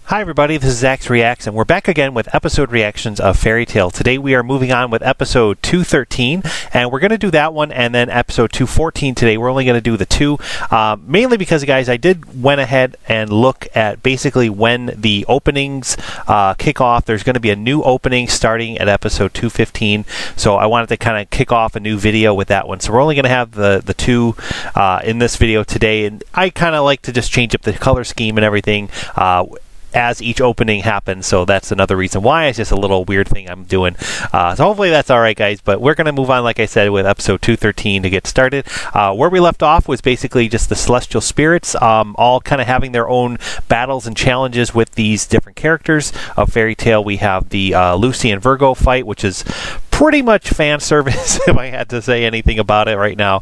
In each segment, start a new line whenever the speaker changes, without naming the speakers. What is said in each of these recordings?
Hi everybody, this is Zach's Reacts, and we're back again with episode reactions of Fairy Tail. Today we are moving on with episode 213, and we're going to do that one and then episode 214 today. We're only going to do the two, mainly because, guys, I did went ahead and look at basically when the openings kick off. There's going to be a new opening starting at episode 215, so I wanted to kind of kick off a new video with that one. So we're only going to have the two in this video today, and I kind of like to just change up the color scheme and everything as each opening happens, so that's another reason why. It's just a little weird thing I'm doing. So hopefully that's all right, guys, but we're going to move on, like I said, with episode 213 to get started. Where we left off was basically just the celestial spirits all kind of having their own battles and challenges with these different characters of Fairy Tail. We have the Lucy and Virgo fight, which is pretty much fan service if I had to say anything about it right now.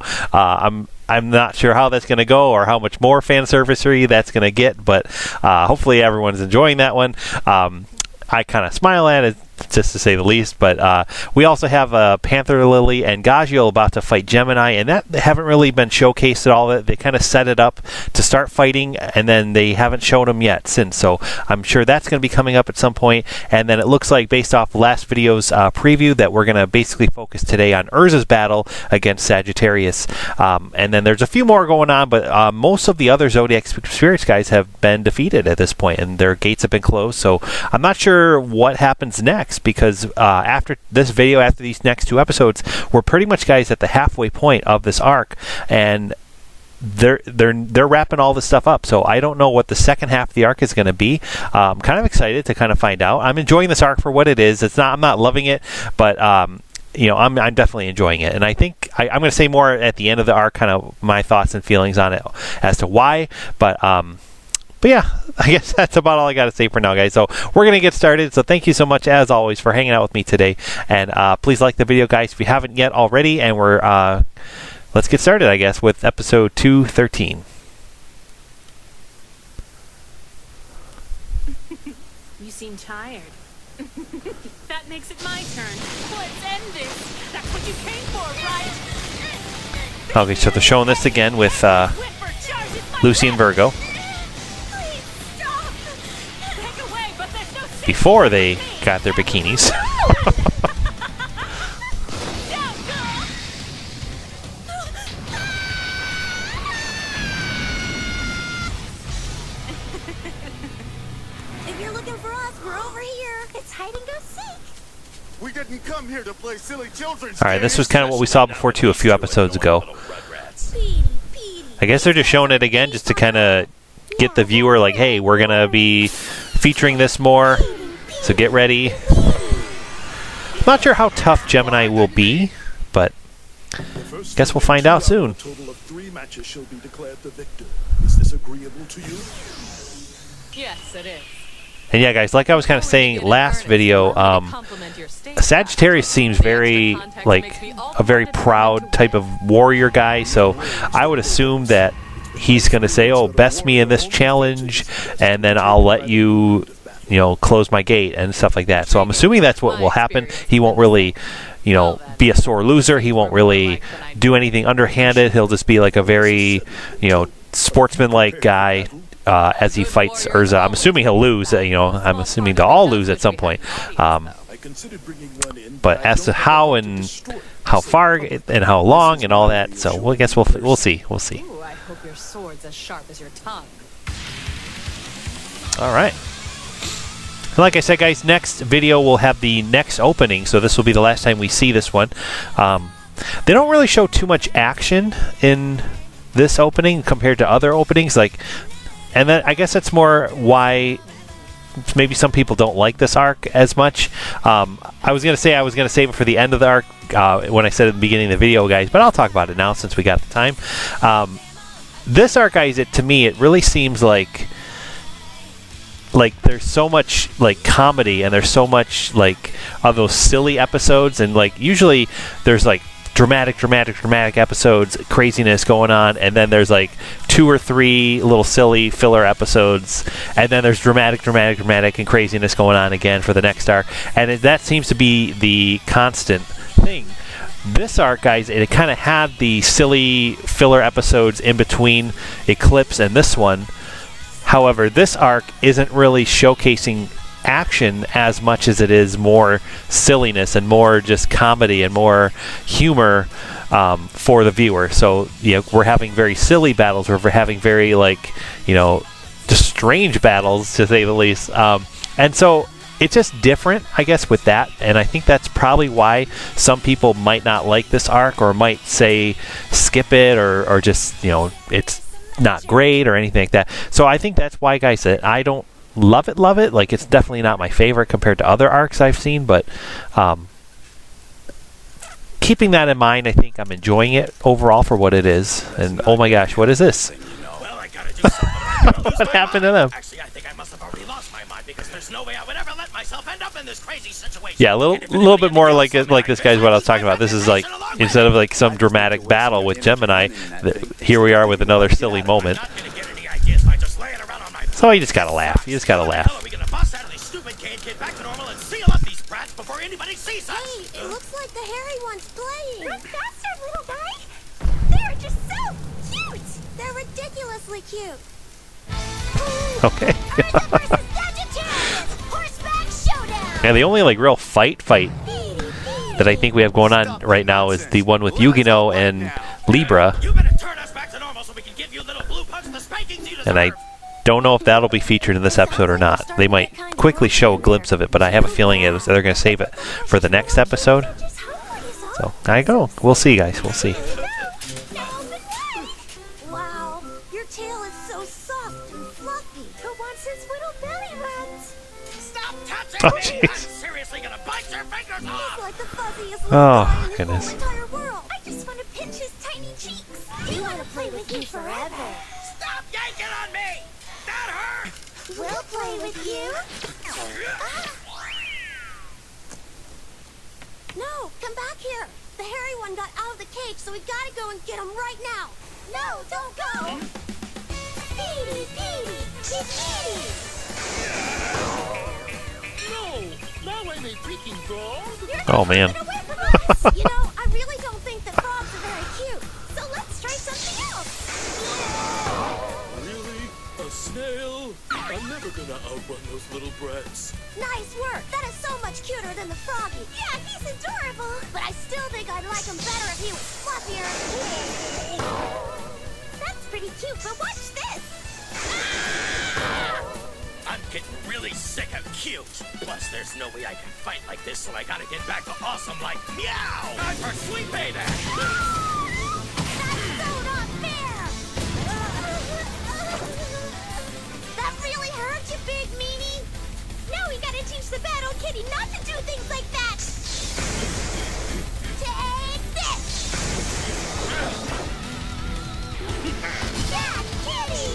I'm not sure how that's going to go or how much more fan servicery that's going to get, but hopefully everyone's enjoying that one. I kind of smile at it, just to say the least, but we also have Panther Lily and Gajeel about to fight Gemini, and that they haven't really been showcased at all. They kind of set it up to start fighting, and then they haven't shown them yet since, so I'm sure that's going to be coming up at some point. And then it looks like, based off last video's preview, that we're going to basically focus today on Erza's battle against Sagittarius, and then there's a few more going on, but most of the other Zodiac Spirits guys have been defeated at this point, and their gates have been closed, so I'm not sure what happens next, because after this video, after these next two episodes, we're pretty much, guys, at the halfway point of this arc, and they're wrapping all this stuff up. So I don't know what the second half of the arc is going to be. I'm kind of excited to kind of find out. I'm enjoying this arc for what it is. I'm not loving it, but you know, I'm definitely enjoying it, and I think I'm going to say more at the end of the arc, kind of my thoughts and feelings on it as to why, but yeah, I guess that's about all I got to say for now, guys. So we're going to get started. So thank you so much, as always, for hanging out with me today. And please like the video, guys, if you haven't yet already. And we're let's get started, I guess, with episode 213.
You seem tired. That makes it my turn. Let's end this. That's what you came for, right?
Okay, so they're showing this again with Lucy and Virgo. Before they got their bikinis.
If you're looking for us, we're over here. It's hide and go seek.
We didn't come here to play silly children's
Alright, this was kind of what we saw before too a few episodes ago. I guess they're just showing it again just to kind of get the viewer like, hey, we're going to be featuring this more, so get ready. Not sure how tough Gemini will be, but guess we'll find out soon.
A total of 3 matches shall be declared the victor. Is this agreeable to you?
Yes, it is.
And yeah, guys, like I was kind of saying last video, Sagittarius seems very, like, a very proud type of warrior guy, so I would assume that he's going to say, oh, best me in this challenge, and then I'll let you, you know, close my gate and stuff like that. So I'm assuming that's what will happen. He won't really, you know, be a sore loser. He won't really do anything underhanded. He'll just be like a very, you know, sportsman-like guy as he fights Erza. I'm assuming he'll lose. You know, I'm assuming they'll all lose at some point. But as to how and how far and how long and all that, so well, I guess we'll see. We'll see.
Ooh, I hope your sword's as sharp as your tongue.
All right. Like I said, guys, next video will have the next opening, so this will be the last time we see this one. They don't really show too much action in this opening compared to other openings, like, and then I guess that's more why maybe some people don't like this arc as much. I was gonna say I was gonna save it for the end of the arc when I said at the beginning of the video, guys, but I'll talk about it now since we got the time. This arc, guys, to me, it really seems like there's so much like comedy and there's so much like of those silly episodes, and like usually there's like dramatic episodes, craziness going on, and then there's like 2 or 3 little silly filler episodes, and then there's dramatic and craziness going on again for the next arc, and that seems to be the constant thing. This arc, guys, it kind of had the silly filler episodes in between Eclipse and this one, However, this arc isn't really showcasing action as much as it is more silliness and more just comedy and more humor for the viewer. So we're having very silly battles, we're having very just strange battles, to say the least, and so it's just different, I guess, with that. And I think that's probably why some people might not like this arc, or might say skip it, or just it's not great or anything like that. So I think that's why, guys, that I don't love it. Like, it's definitely not my favorite compared to other arcs I've seen, but keeping that in mind, I think I'm enjoying it overall for what it is. And oh my gosh, what is this?
Well, I gotta do something.
What happened to them?
Actually, I think I must have already lost my mind, because there's no way I would ever let myself end up in this crazy situation.
Yeah, a little bit more like this guy's what I was talking about. This is like, instead of like some dramatic battle with Gemini, here we are with another silly moment. So you just gotta laugh. You just gotta laugh.
Are we gonna bust out of these stupid cage, get back to normal, and seal up these brats before anybody sees us?
Hey, it looks like the hairy one's playing. Run faster, little guy. They're just so cute. They're ridiculously cute.
Okay.
Erza versus Sagittarius. Horseback showdown.
And the only like real fight that I think we have going on right now is the one with Yugino and Libra,
You better turn us back to normal so we can give you little blue pugs the spankings you deserve.
and I don't know if that'll be featured in this episode or not. They might quickly show a glimpse of it, but I have a feeling they're going to save it for the next episode. So I go. We'll see, guys. We'll see.
Wow, your tail is so soft and fluffy. Who wants his little belly runs?
Stop touching
Oh,
me!
jeez.
I'm seriously gonna bite your fingers
He's
off!
like the fuzziest little
Oh,
guy in the
goodness.
whole entire world. I just want to pinch his tiny cheeks. We want to play with you forever.
Stop yanking on me! That hurt!
We'll play with you. No, come back here. The hairy one got out of the cage, so we gotta go and get him right now. No, don't go. Petey, Petey, Petey.
No! Now I'm a freaking dog!
Oh man.
Get away from us. I really don't think that frogs are very cute. So let's try something else.
Really? A snail? I'm never gonna outrun those little brats.
Nice work. That is so much cuter than the froggy. Yeah, he's adorable. But I still think I'd like him better if he was fluffier. That's pretty cute, but watch this.
I'm getting really sick of cute. Plus, there's no way I can fight like this, so I gotta get back to awesome like meow! Time for sweet payback!
That's so not fair. That really hurt you, big meanie. Now we gotta teach the bad old kitty not to do things like that. Take this. Yeah, kitty.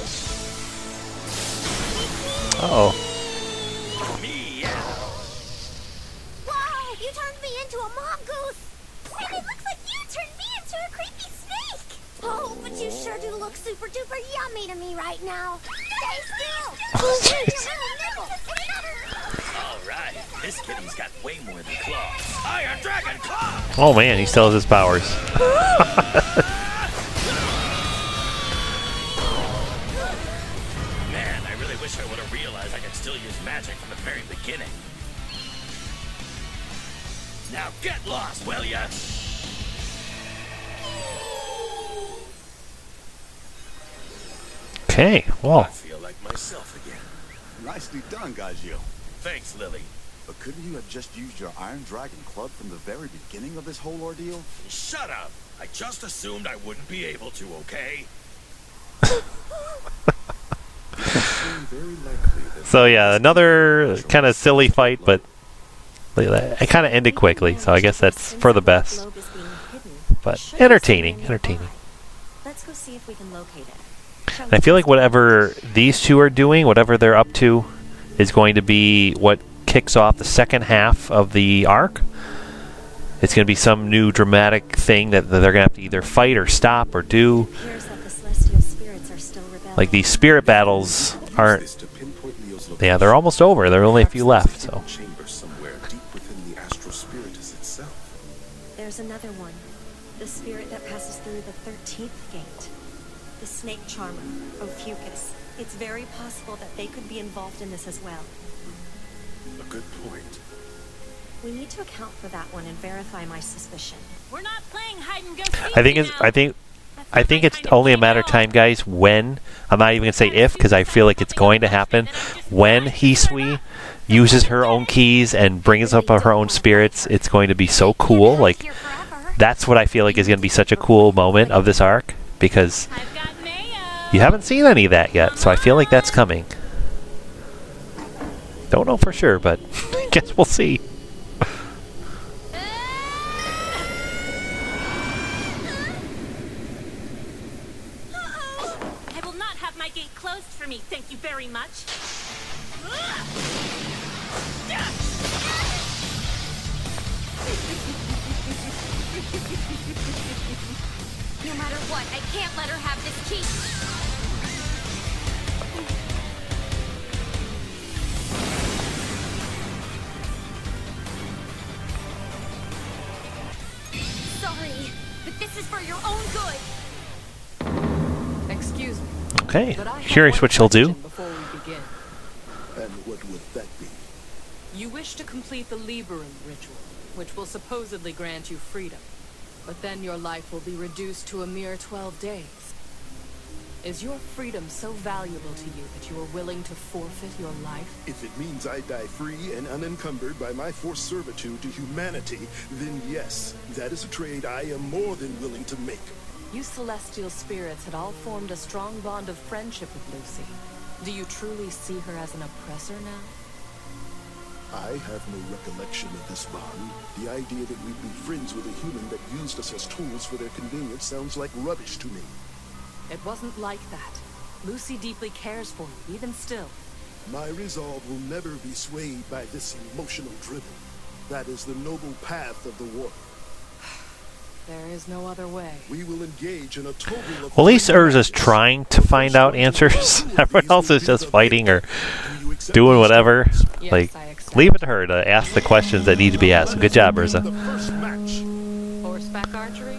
Uh-oh.
Meow!
Whoa, you turned me into a mongoose. And it looks like you turned me into a creepy snake. Oh, but you sure do look super duper yummy to me right now. Stay still.
Alright, this kitty's got way more than claws. Iron Dragon Claw!
Oh man, he still has his powers.
Man, I really wish I would have realized I could still use magic from the very beginning. Now get lost, will ya?
Okay,
I
well,
feel like myself again.
Nicely done, Gajeel.
Thanks, Lily.
But couldn't you have just used your Iron Dragon Club from the very beginning of this whole ordeal?
Shut up! I just assumed I wouldn't be able to, okay?
Very likely that
so yeah, another kind of silly fight, but it kind of ended quickly, so I guess that's for the best. But entertaining.
Let's go see if we can locate it.
And I feel like whatever these two are doing, whatever they're up to, is going to be what kicks off the second half of the arc. It's going to be some new dramatic thing that they're going to have to either fight or stop or do.
It appears that the celestial spirits are still rebelling.
Like these spirit battles aren't.
this to pinpoint Leo's
Yeah, they're almost over. There are only a few left. So
chamber somewhere deep within the astral spiritus itself.
There's another one. The spirit that passes through the 13th gate. The snake charmer, Ophiuchus. It's very possible that they could be involved in this as well.
A good point.
We need to account for that one and verify my suspicion.
We're not playing hide and go seek
I think it's.
now.
I think it's only a matter of time, guys. When I'm not even gonna say if, because I feel like it's going to happen. When Hisui uses her own keys and brings up her own spirits, it's going to be so cool. Like that's what I feel like is going to be such a cool moment of this arc, because
I've got mayo.
you haven't seen any of that yet. So I feel like that's coming. Don't know for sure, but I guess we'll see.
I will not have my gate closed for me, thank you very much.
No matter what, I can't let her have this key. Sorry, but this is for your own good.
Excuse me.
Okay,
But I have
curious
one
what she'll do.
question before we begin.
And what would that be?
You wish to complete the Liberum Ritual, which will supposedly grant you freedom. But then your life will be reduced to a mere 12 days. Is your freedom so valuable to you that you are willing to forfeit your life?
If it means I die free and unencumbered by my forced servitude to humanity, then yes, that is a trade I am more than willing to make.
You celestial spirits had all formed a strong bond of friendship with Lucy. Do you truly see her as an oppressor now?
I have no recollection of this bond. The idea that we'd be friends with a human that used us as tools for their convenience sounds like rubbish to me.
It wasn't like that. Lucy deeply cares for you, even still.
My resolve will never be swayed by this emotional drivel. That is the noble path of the warrior.
There is no other way.
We will engage in a total of...
Well, at least Erza's trying to find out answers. Everyone else is just fighting or doing whatever.
Yes,
Like,
I accept.
leave it to her to ask the questions that need to be asked. Good job, Erza.
The first match.
Horseback archery?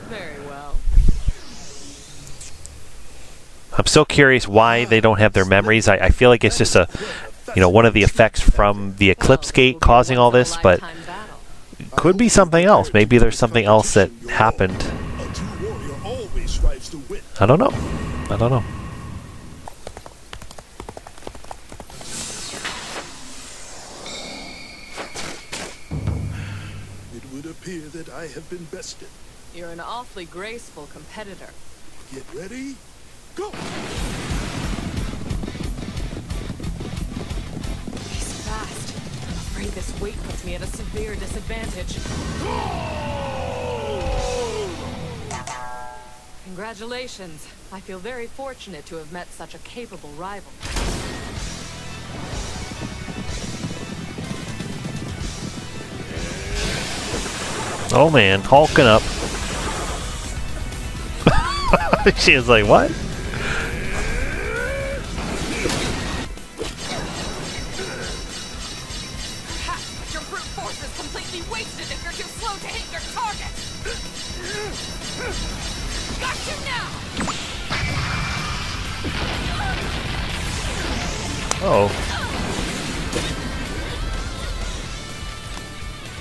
Very well.
I'm still curious why they don't have their memories. I feel like it's just one of the effects from the Eclipse Gate causing all this, but
Lifetime battle.
could be something else. Maybe there's something else that happened.
A true warrior always strives to win.
I don't know.
It would appear that I have been bested.
You're an awfully graceful competitor.
Get ready, go!
He's fast. I'm afraid this weight puts me at a severe disadvantage. Congratulations. I feel very fortunate to have met such a capable rival.
Oh man, hulking up. She was like, what?
Perhaps your brute force is completely wasted if you're too slow to hit your target. Got you now!
Oh.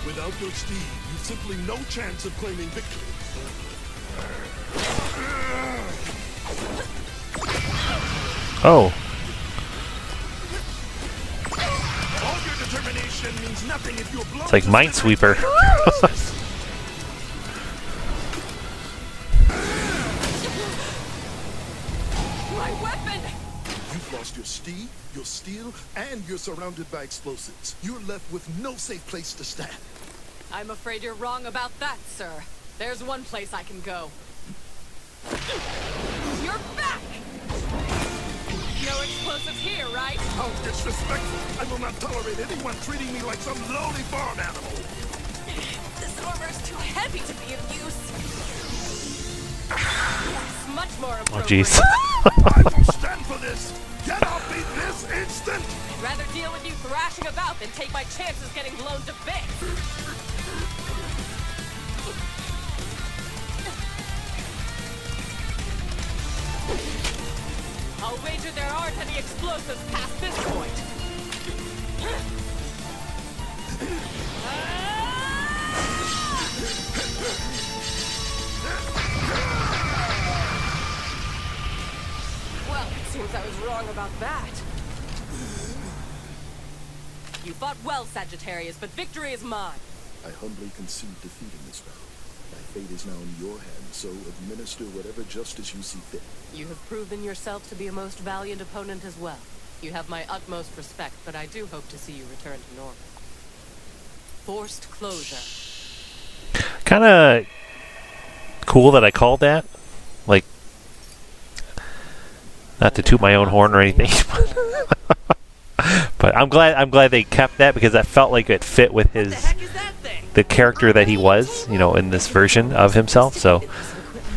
Without your steed, you've simply no chance of claiming victory.
Oh.
All your determination means nothing if you're blown.
It's like Minesweeper.
My weapon!
You've lost your steed, your steel, and you're surrounded by explosives. You're left with no safe place to stand.
I'm afraid you're wrong about that, sir. There's one place I can go. You're back! No explosives here, right?
How disrespectful! I will not tolerate anyone treating me like some lowly farm animal.
This armor's too heavy to be of use. That's much more
Oh
appropriate.
jeez.
I won't stand for this. Get off me this instant!
I'd rather deal with you thrashing about than take my chances getting blown to bits. I'll wager there aren't any explosives past this point. Well, it seems I was wrong about that. You fought well, Sagittarius, but victory is mine.
I humbly concede defeat in this battle. My fate is now in your hands, so administer whatever justice you see fit.
You have proven yourself to be a most valiant opponent as well. You have my utmost respect, but I do hope to see you return to normal. Forced closure.
Kind of cool that I called that. Like, not to toot my own horn or anything. But I'm glad they kept that, because that felt like it fit with the character that he was, you know, in this version of himself. So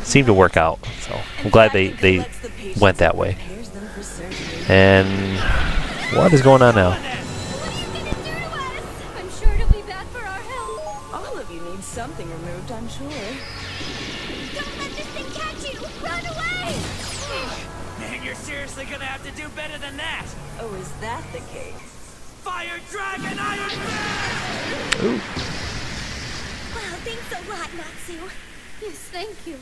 seemed to work out. So I'm glad they went that way. And what is going on now?
I'm sure it'll be bad for our health.
All of you need something removed, I'm sure.
Don't let this thing catch you! Run away!
Man, you're seriously gonna have to do better than that.
Oh, is that the case?
Fire Dragon Iron Man!
Wow, thanks a lot, Natsu. Yes, thank you.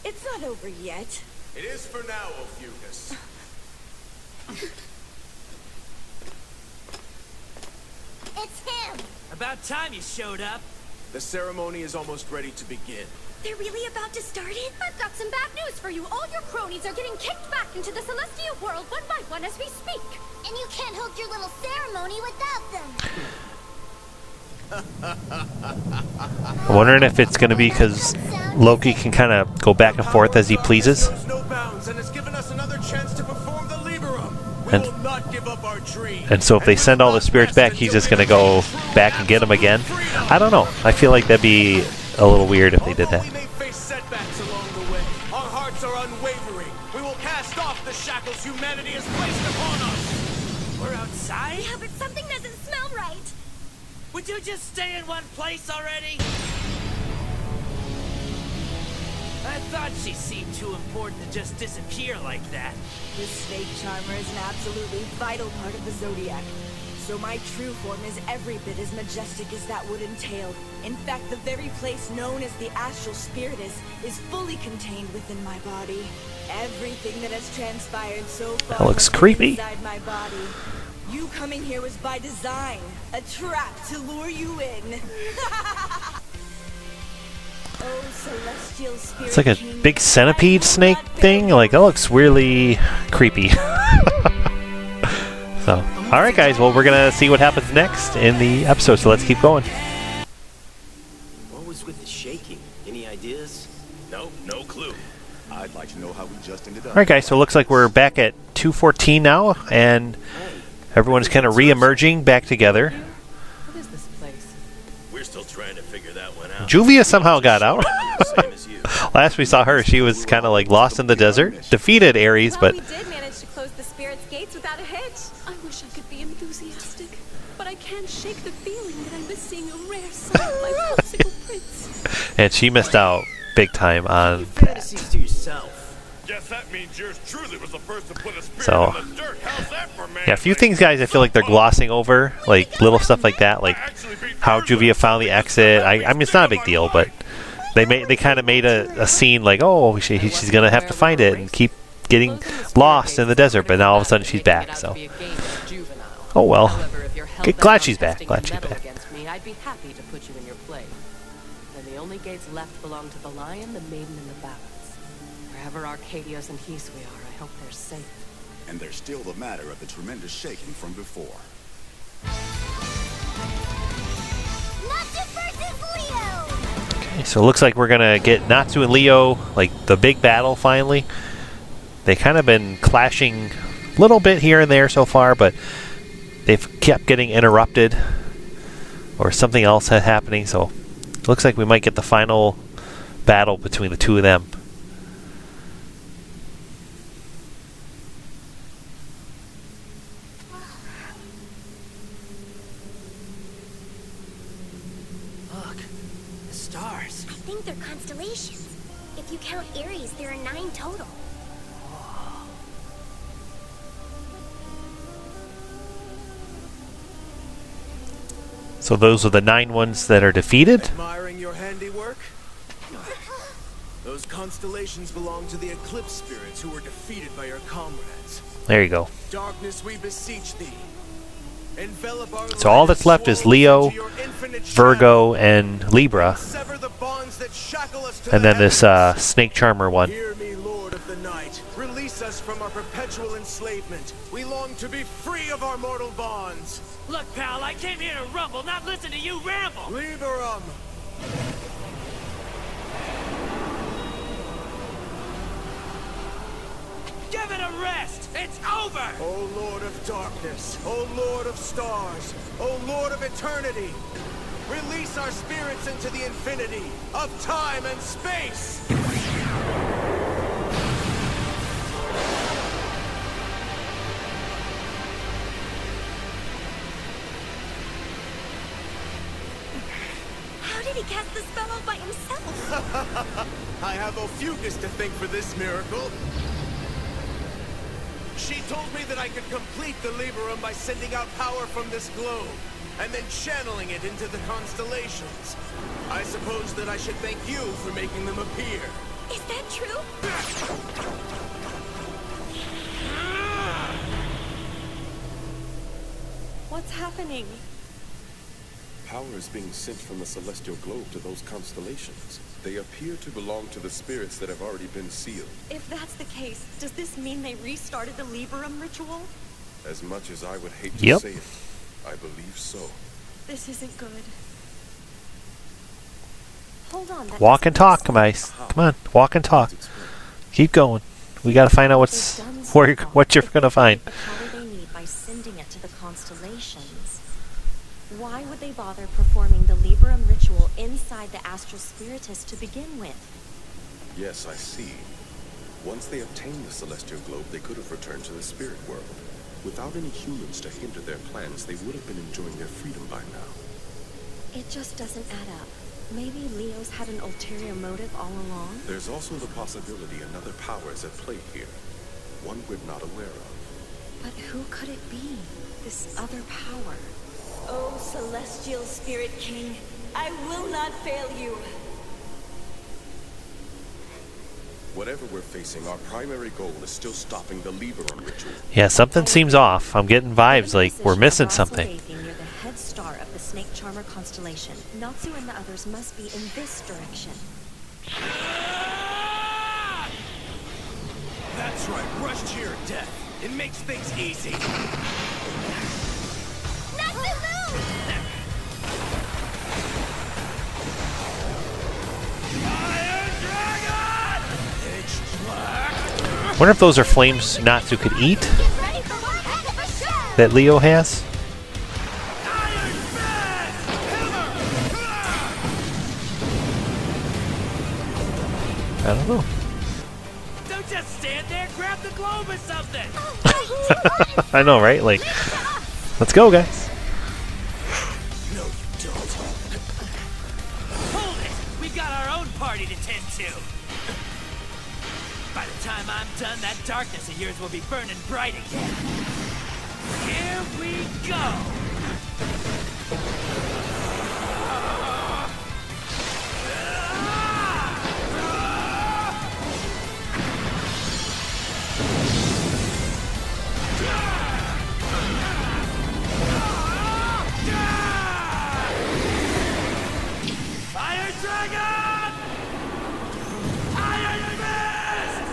It's not over yet.
It is for now, Ophiuchus.
It's him!
About time you showed up.
The ceremony is almost ready to begin.
They're really about to start it? I've got some bad news for you. All your cronies are getting kicked back into the celestial world one by one as we speak. And you can't hold your little ceremony without them.
I'm wondering if it's going to be because Loki can kind of go back and forth as he pleases.
Knows no bounds and has given us another chance to perform the Liberum. We
And-
will not give up our dream.
And so if they send all the spirits back, he's just going to go back and get them again. I don't know. I feel like that'd be a little weird if they did that.
We may face setbacks along the way. Our hearts are unwavering. We will cast off the shackles humanity has placed upon us.
We're outside?
Yeah, but something doesn't smell right.
Would you just stay in one place already? I thought she seemed too important to just disappear like that.
This snake charmer is an absolutely vital part of the Zodiac. So my true form is every bit as majestic as that would entail. In fact, the very place known as the astral spirit is fully contained within my body. Everything that has transpired so far
That looks
has been
creepy.
inside my body. You coming here was by design, a trap to lure you in. Oh, celestial spirit.
It's like a
king,
big centipede
I will
snake
not
thing.
fail
Like, that looks really creepy. So, alright guys, well we're going to see what happens next in the episode, so let's keep going.
What was with the shaking? Any ideas?
Nope, no clue.
I'd like to know how we just ended up.
Alright guys, so it looks like we're back at 2:14 now, and everyone's kind of re-emerging back together.
What is this place?
We're still trying to figure that one out.
Juvia somehow got out.
Same as you.
Last we saw her, she was kind of like lost in the desert, defeated Ares,
Well,
but
we did manage to close the spirit's gates without a hitch.
I wish I could be enthusiastic, but I can't shake the feeling that I'm missing a rare side of my popsicle prince.
and she missed out big time on that.
Fantasies to yourself.
Guess that means yours truly was the first to put a spirit
So,
in the dirt. How's that for man?
yeah, a few things, guys, I feel like they're glossing over, like little stuff like that, like how Juvia found the exit. I mean, it's not a big deal, but they kind of made a scene like, oh, she's gonna have to find it and keep getting lost in the desert, but now all of a sudden she's back. So, oh well.
However, if you're hell
Glad
bent on
she's back,
testing
glad
your
she's
mettle
back.
against me, I'd be happy to put you in your place. Then the only gates left belong to the lion, the maiden, and the balance. Wherever Arcadios and Hisui are, I hope they're safe.
And there's still the matter of the tremendous shaking from before.
Natsu versus Leo!
Okay, so it looks like we're gonna get Natsu and Leo, like the big battle finally. They kind of been clashing a little bit here and there so far, but they've kept getting interrupted or something else happening. So it looks like we might get the final battle between the two of them.
Look, the stars.
I think they're constellations. If you count Aries, there are 9 total.
So those are the 9 ones that are defeated?
Admiring your handiwork? Those constellations belong to the eclipse spirits who were defeated by your comrades.
There you go.
Darkness, we beseech thee. Envelop our
So all that's left is Leo, Virgo, and Libra.
sever the bonds that shackle us to
And
the
then this
heavens.
Snake Charmer one.
Hear me, Lord of the Night. Release us from our perpetual enslavement. We long to be free of our mortal bonds.
Look, pal, I came here to rumble, not listen to you ramble.
Liberum.
Give it a rest. It's over.
O Lord of Darkness, O Lord of Stars, O Lord of Eternity, release our spirits into the infinity of time and space!
How did he cast the spell all by himself?
I have Ophiuchus to thank for this miracle. She told me that I could complete the Liberum by sending out power from this globe, and then channeling it into the constellations. I suppose that I should thank you for making them appear.
Is that true?
What's happening?
Power is being sent from the celestial globe to those constellations. They appear to belong to the spirits that have already been sealed.
If that's the case, does this mean they restarted the Liberum Ritual?
As much as I would hate to
Yep.
say it, I believe so.
This isn't good. Hold on. that
Walk and
doesn't make
talk, guys.
How?
Come on, walk and talk.
Please explain.
Keep going. We got to find out
They've done so far
what you're gonna find.
the power they need by sending it to the constellations. Why would they bother performing the Liberum Ritual inside the Astral Spiritus to begin with?
Yes, I see. Once they obtained the celestial globe, they could have returned to the spirit world. Without any humans to hinder their plans, they would have been enjoying their freedom by now.
It just doesn't add up. Maybe Leo's had an ulterior motive all along?
There's also the possibility another power is at play here. One we're not aware of.
But who could it be? This other power?
Oh, Celestial Spirit King, I will not fail you.
Whatever we're facing, our primary goal is still stopping the Liberum Ritual.
Yeah, something seems off. I'm getting vibes like we're missing something.
Near the head star of the Snake Charmer constellation. Natsu and the others must be in this direction.
That's right, rush to your death. It makes things easy.
Natsu, move!
Wonder if those are flames Natsu could eat
Get ready for one heck of a show!
that Leo has. I don't know.
Don't just stand there. Grab the globe or something.
I know, right? Like, let's go, guys.
No, you don't.
Hold it. We got our own party to tend to. By the time I'm done, that darkness of yours will be burning bright again. Here we go. Fire Dragon! Iron Fist!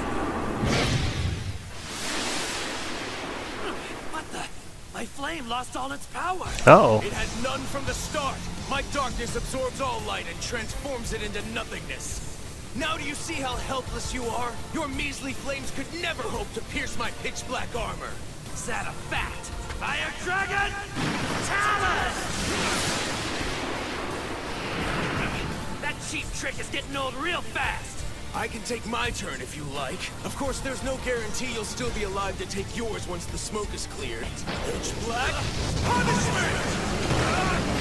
What the? My flame lost all its power.
Uh-oh.
It had none from the start. My darkness absorbs all light and transforms it into nothingness. Now do you see how helpless you are? Your measly flames could never hope to pierce my pitch-black armor.
Is that a fact? Fire Dragon! Talon! That cheap trick is getting old real fast.
I can take my turn if you like. Of course, there's no guarantee you'll still be alive to take yours once the smoke is cleared. Pitch-black punishment!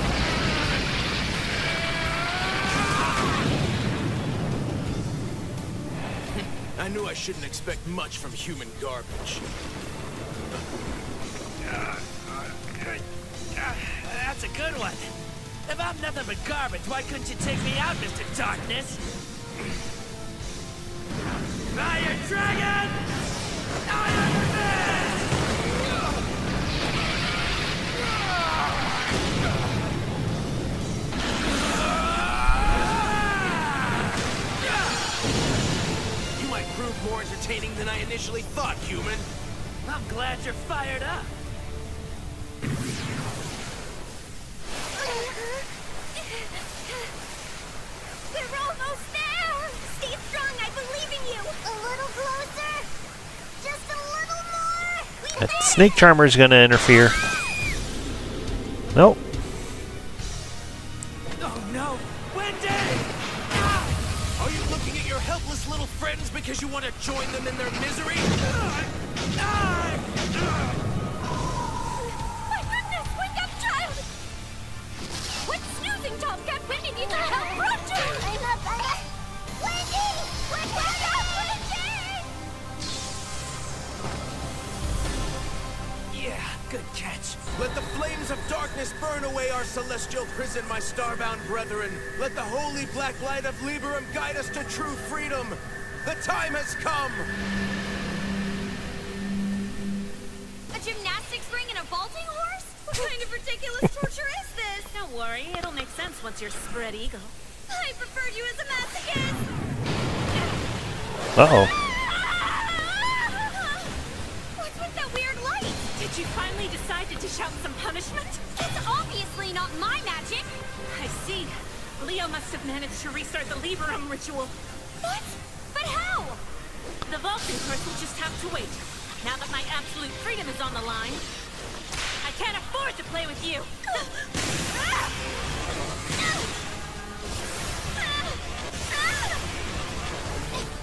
I knew I shouldn't expect much from human garbage.
That's a good one. If I'm nothing but garbage, why couldn't you take me out, Mr. Darkness? Fire Dragon! Iron Fist!
You might prove more entertaining than I initially thought, human.
I'm glad you're fired up.
We're almost there! Stay strong, I believe in you! A little closer! Just a little more! We
That
did it!
snake charmer is going to interfere. Nope.
Oh no! Wendy! Ah! Are you looking at your helpless little friends because you want to join them in their misery?
My goodness, wake up, child! What's snoozing, Tomcat? Wendy needs our help! Run to her! I'm up, Wendy! Wake up, Wendy!
Yeah, good catch. Let the flames of darkness burn away our celestial prison, my starbound brethren. Let the holy black light of Liberum guide us to true freedom. The time has come!
A gymnastics ring and a vaulting horse? What kind of ridiculous torture is this?
Don't worry, it'll make sense once you're spread eagle.
I preferred you as a masochist!
Uh-oh.
What's with that weird light?
Did you finally decide to dish out some punishment?
It's obviously not my magic!
I see. Leo must have managed to restart the Liberum Ritual.
What? But how?
The vaulting course will just have to wait. Now that my absolute freedom is on the line, I can't afford to play with you.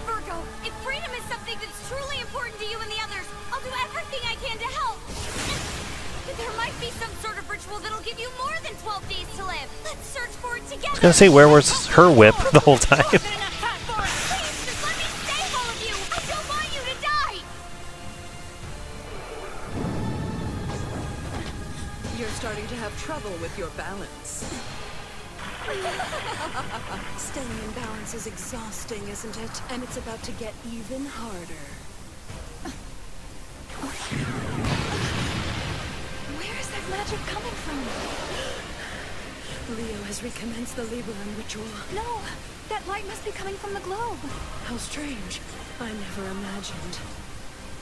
Virgo, if freedom is something that's truly important to you and the others, I'll do everything I can to help. But there might be some sort of ritual that'll give you more than 12 days to live. Let's search for it together.
I was going to say, where was her whip the whole time?
Please, just let me save all of you. I don't want you to die.
You're starting to have trouble with your balance. Staying in balance is exhausting, isn't it? And it's about to get even harder. Where is that magic coming from? Leo has recommenced the Liberum Ritual.
No, that light must be coming from the globe.
How strange. I never imagined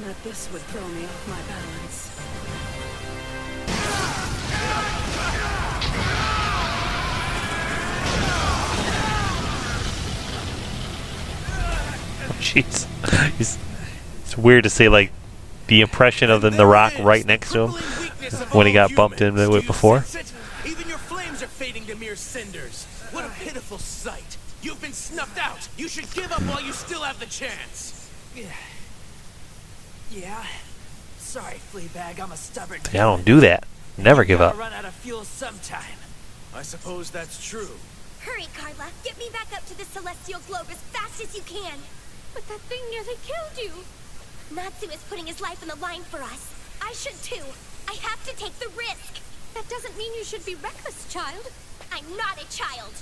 that this would throw me off my balance.
Jeez. It's weird to say, like, the impression of the rock right next to him when he got bumped into it before.
Even your flames are fading to mere cinders. What a pitiful sight. You've been snuffed out. You should give up while you still have the chance.
Yeah? Sorry, Fleabag, I'm a stubborn
Yeah, I don't do that. Never give up.
Run out of fuel sometime.
I suppose that's true.
Hurry, Carla. Get me back up to the celestial globe as fast as you can. But that thing nearly killed you. Natsu is putting his life on the line for us. I should too. I have to take the risk. That doesn't mean you should be reckless, child. I'm not a child.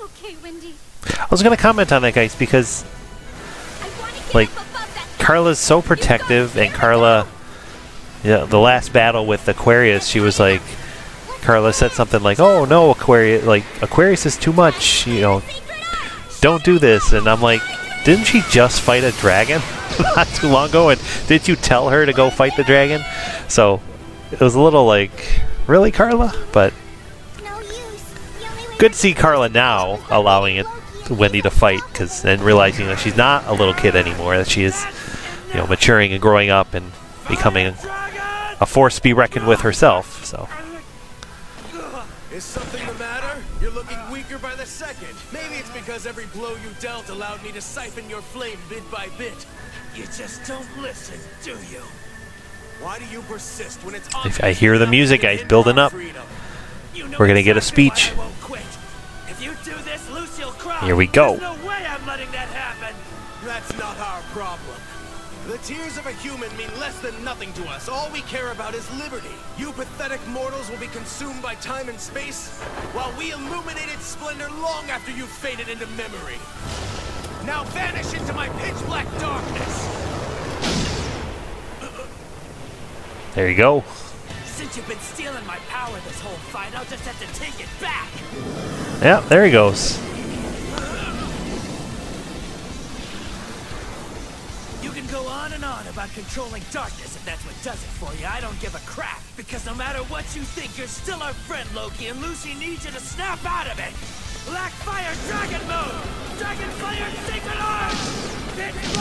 Okay, Wendy.
I was going to comment on that, guys, because, like, Carla's so protective, and Carla, yeah, the last battle with Aquarius, she was like, Carla said something like, "Oh no, Aquarius, like Aquarius is too much, you know, don't do this." And I'm like, didn't she just fight a dragon not too long ago? And did you tell her to go fight the dragon? So it was a little like, really, Carla? But good to see Carla now allowing it Wendy to fight, and realizing that she's not a little kid anymore, that she is, you know, maturing and growing up and becoming a force to be reckoned with herself. So.
Is something the matter? You're looking weaker by the second. Maybe it's because every blow you dealt allowed me to siphon your flame bit by bit.
You just don't listen, do you?
Why do you persist when it's
If I hear the music, guys, building up. We're gonna get a speech.
If you do this, Lucy'll cry.
Here we go.
There's no way I'm letting that happen.
That's not our problem. The tears of a human mean less than nothing to us. All we care about is liberty. You pathetic mortals will be consumed by time and space, while we illuminate its splendor long after you've faded into memory. Now vanish into my pitch-black darkness!
There you go.
Since you've been stealing my power this whole fight, I'll just have to take it back.
Yeah, there he goes.
You can go on and on about controlling darkness if that's what does it for you. I don't give a crap, because no matter what you think, you're still our friend, Loki, and Lucy needs you to snap out of it. Black Fire Dragon Mode! Dragon Fire Sacred Arm!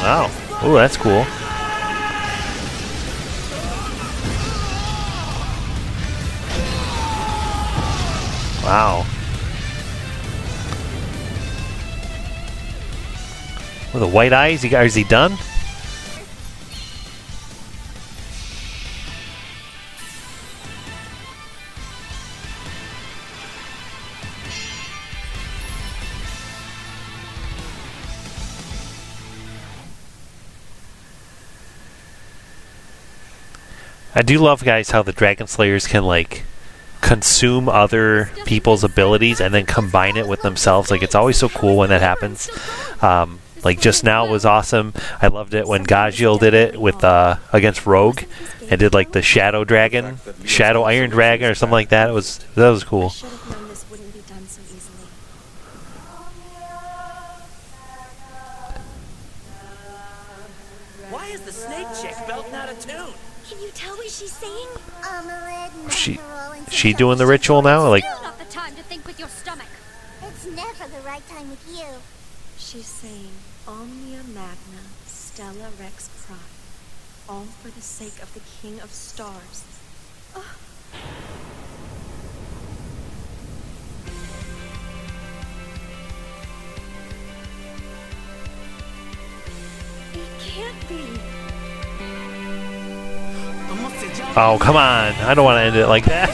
Wow. Ooh, that's cool. Wow. With the white eyes, is he done? I do love, guys, how the Dragon Slayers can, like, consume other people's abilities and then combine it with themselves. Like, it's always so cool when that happens. Like, just now was awesome. I loved it when Gajeel did it with against Rogue and did, like, the Shadow Dragon, Shadow Iron Dragon or something like that. That was cool.
Why is the snake chick belting out of tune?
Can you tell what she's saying?
She doing the ritual now? Like,
Not the time to think with your stomach. It's never the right time with you.
She's saying, Omnia Magna, Stella Rex Prime, all for the sake of the King of Stars. Oh. It can't be.
oh, come on. I don't want to end it like that.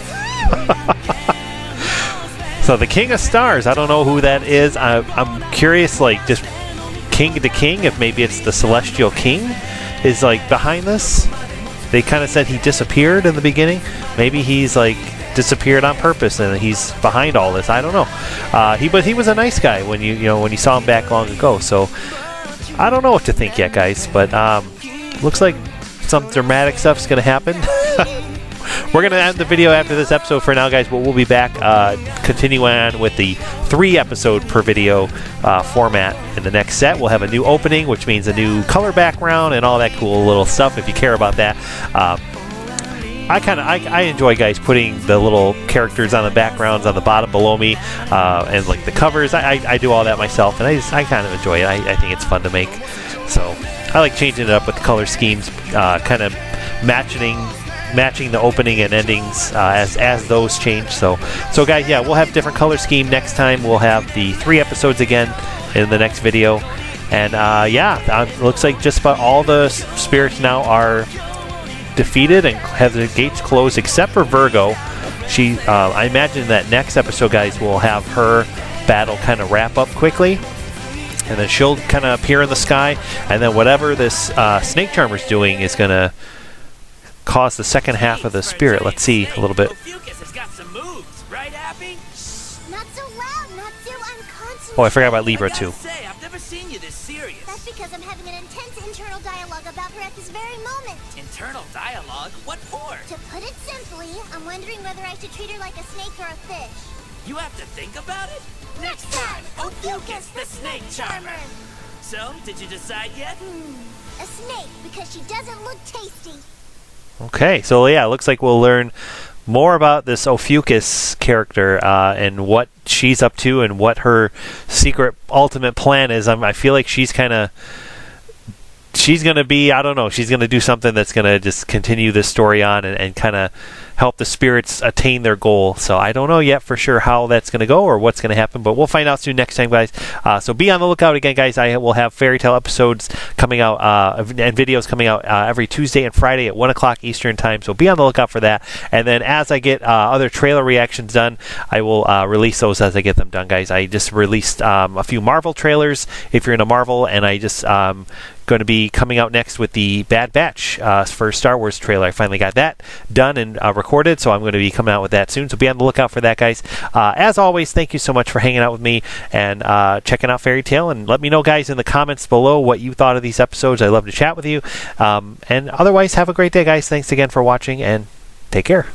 So the King of Stars, I don't know who that is. I'm curious, like, just king to king, if maybe it's the Celestial King is, like, behind this. They kind of said he disappeared in the beginning. Maybe he's, like, disappeared on purpose and he's behind all this. I don't know. But he was a nice guy when you saw him back long ago. So I don't know what to think yet, guys. But looks like some dramatic stuff's going to happen. We're going to end the video after this episode for now, guys, but we'll be back continuing on with the 3-episode per video format in the next set. We'll have a new opening, which means a new color background and all that cool little stuff if you care about that. I enjoy, guys, putting the little characters on the backgrounds on the bottom below me and, like, the covers. I do all that myself, and I kind of enjoy it. I think it's fun to make. So I like changing it up with the color schemes, kind of matching the opening and endings as those change. So guys, yeah, we'll have different color scheme next time. We'll have the 3 episodes again in the next video. And looks like just about all the spirits now are defeated and have the gates closed except for Virgo. I imagine that next episode, guys, will have her battle kind of wrap up quickly, and then she'll kind of appear in the sky, and then whatever this snake charmer's doing is going to cause the second half of the spirit. Let's see a little bit.
Ophiuchus has got some moves, right, Happy?
Not so loud, Natsu. I'm concentrating.
Oh, I forgot about Libra too.
Say, I've never seen you this serious.
That's because I'm having an intense internal dialogue about her at this very moment.
Internal dialogue? What for?
To put it simply, I'm wondering whether I should treat her like a snake or a fish.
You have to think about it? Next time, Ophiuchus the Snake Charmer. So, did you decide yet?
A snake, because she doesn't look tasty.
Okay, so yeah, it looks like we'll learn more about this Ophiuchus character and what she's up to and what her secret ultimate plan is. I feel like she's going to be, I don't know, she's going to do something that's going to just continue this story on and kind of help the spirits attain their goal. So I don't know yet for sure how that's going to go or what's going to happen, but we'll find out soon next time, guys. So be on the lookout again, guys. I will have fairy tale episodes coming out and videos coming out every Tuesday and Friday at 1 o'clock Eastern time. So be on the lookout for that. And then as I get other trailer reactions done, I will release those as I get them done, guys. I just released a few Marvel trailers if you're into Marvel, and I just going to be coming out next with the Bad Batch for Star Wars trailer. I finally got that done and recorded, so I'm going to be coming out with that soon. So be on the lookout for that, guys. As always, thank you so much for hanging out with me and checking out Fairy Tale. And let me know, guys, in the comments below what you thought of these episodes. I love to chat with you. And otherwise, have a great day, guys. Thanks again for watching, and take care.